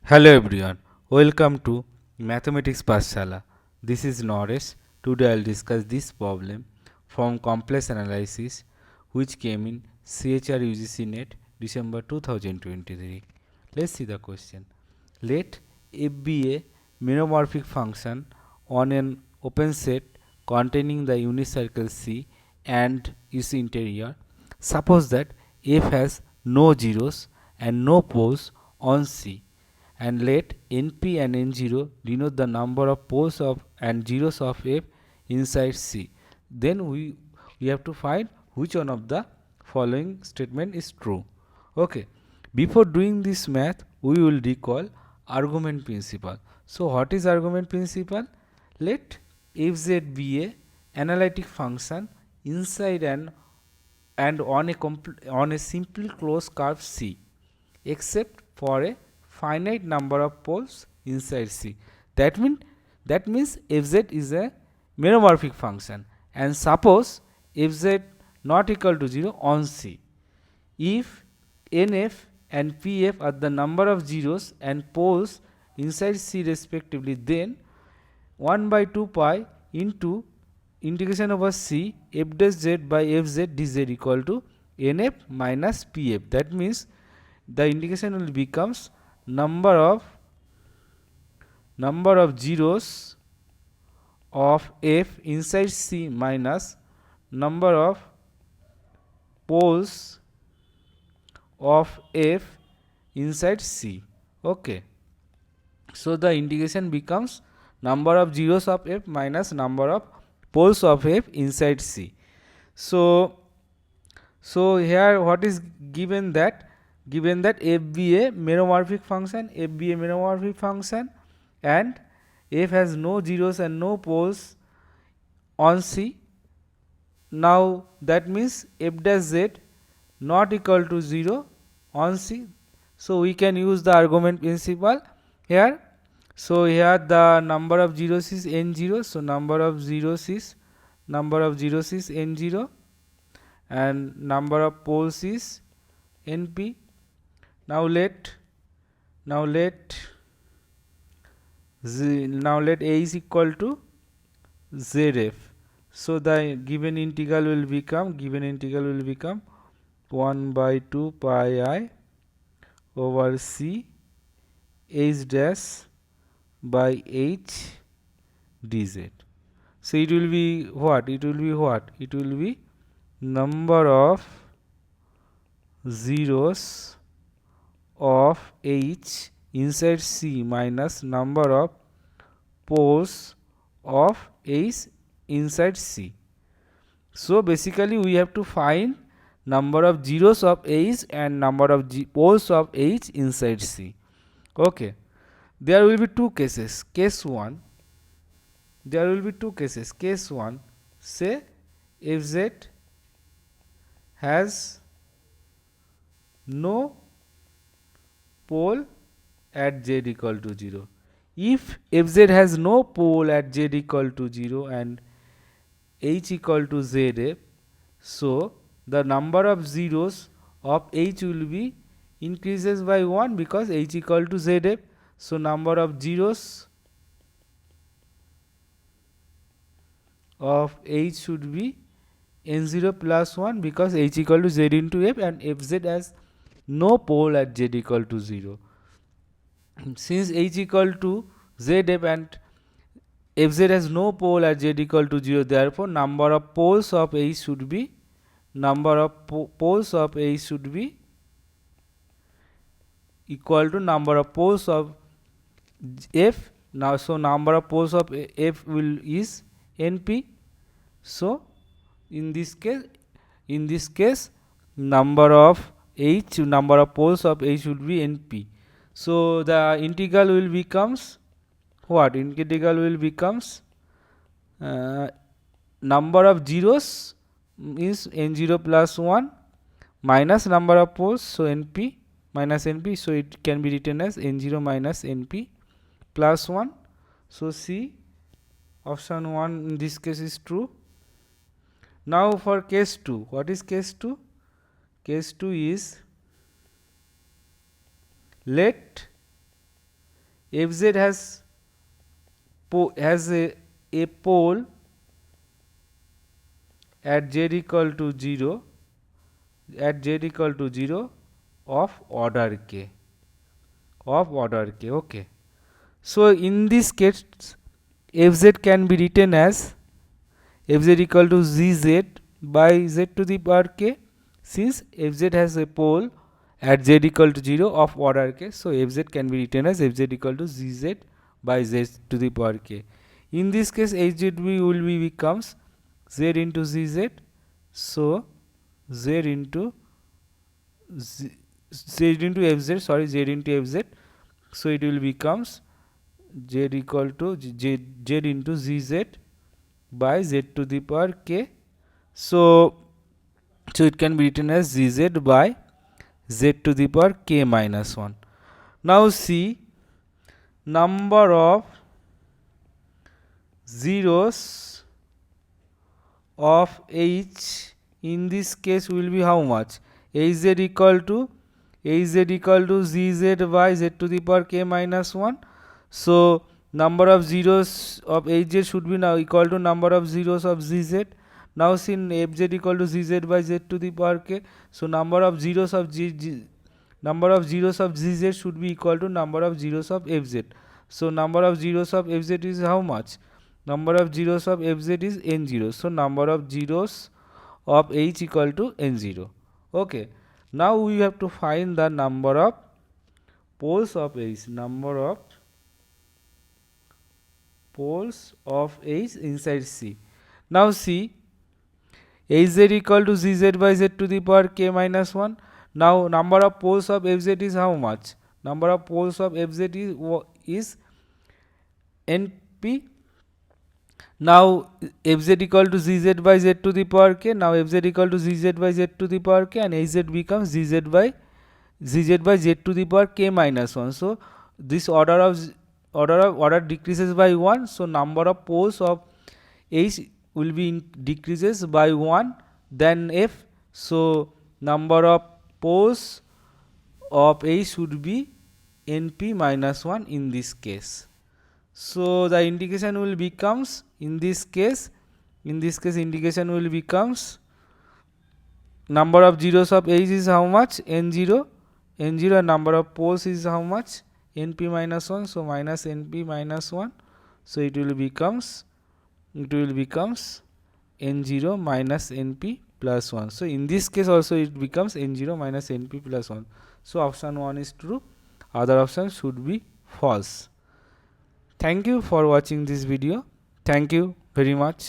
Hello everyone, welcome to Mathematics Pashala. This is Naresh. Today I'll discuss this problem from complex analysis which came in CSIR UGC net December 2023. Let's see the question. Let f be a meromorphic function on an open set containing the unit circle C and its interior. Suppose that f has no zeros and no poles on C, and let np and n0 denote the number of poles of and zeros of f inside C. Then we have to find which one of the following statement is true. Okay. Before doing this math, we will recall argument principle. So what is argument principle? Let fz be a analytic function inside and on a simple closed curve C, except for a finite number of poles inside C. That means fz is a meromorphic function, and suppose fz not equal to 0 on C. If nf and pf are the number of zeros and poles inside C respectively, then 1 by 2 pi into integration over C f dash z by fz dz equal to nf minus pf. That means the integration will becomes number of zeros of f inside C minus number of poles of f inside C. Okay. So the integration becomes number of zeros of f minus number of poles of f inside C. So here what is given that f be a meromorphic function, and f has no zeros and no poles on C. Now that means f dash z not equal to 0 on C. So we can use the argument principle here. So here the number of zeros is n0. So number of zeros is n0, and number of poles is np. Now let a is equal to zf. So the given integral will become 1 by 2 pi I over C h dash by h dz. So it will be what? It will be number of zeros of h inside C minus number of poles of h inside C. So basically we have to find number of zeros of h and number of poles of h inside C. Okay. There will be two cases. Case 1, say fz has no pole at z equal to 0. If fz has no pole at z equal to 0 and h equal to zf, so the number of zeros of h will be increases by 1 because h equal to zf. So number of zeros of h should be n0 plus 1 because h equal to z into f, and fz has no pole at z equal to 0. Since h equal to zf and fz has no pole at z equal to 0, therefore number of poles of h should be equal to number of poles of f. Now so number of poles of f is np. So in this case number of poles of h will be np. So the integral will becomes what? Integral will becomes number of zeros is n0 plus 1 minus number of poles, so np minus np. So it can be written as n0 minus np plus 1. So C, option 1 in this case is true. Now for case 2, what is case 2? Case 2 is let fz has a pole at z equal to 0 of order k, okay. So in this case fz can be written as fz equal to zz by z to the power k, since fz has a pole at z equal to 0 of order k, so fz can be written as fz equal to zz by z to the power k. In this case hz will be becomes z into zz, so z into fz, sorry, z into fz, so it will becomes z equal to z into zz by z to the power k, so it can be written as zz by z to the power k minus 1. Now see, number of zeros of h in this case will be how much? hz equal to zz by z to the power k minus 1. So number of zeros of hz should be now equal to number of zeros of zz. Now since fz equal to zz by z to the power k, so number of zeros of zz should be equal to number of zeros of fz. So number of zeros of fz is how much? Number of zeros of fz is n0. So number of zeros of h equal to n0. Okay. Now we have to find the number of poles of h. Number of poles of h inside C. Now see, hz equal to zz by z to the power k minus 1. Now number of poles of fz is how much? Number of poles of fz is np. Now fz equal to zz by z to the power k. Now fz equal to zz by z to the power k, and hz becomes zz by z to the power k minus 1. So this order decreases by 1. So number of poles of h will be decreases by 1 than f. So number of poles of h should be np minus 1 in this case. So the indication will becomes in this case indication will becomes number of zeros of h is how much? n0, and number of poles is how much? np minus 1. So minus np minus 1. So it will becomes n0 minus np plus 1. So in this case also it becomes n0 minus np plus 1. So option 1 is true, other option should be false. Thank you for watching this video. Thank you very much.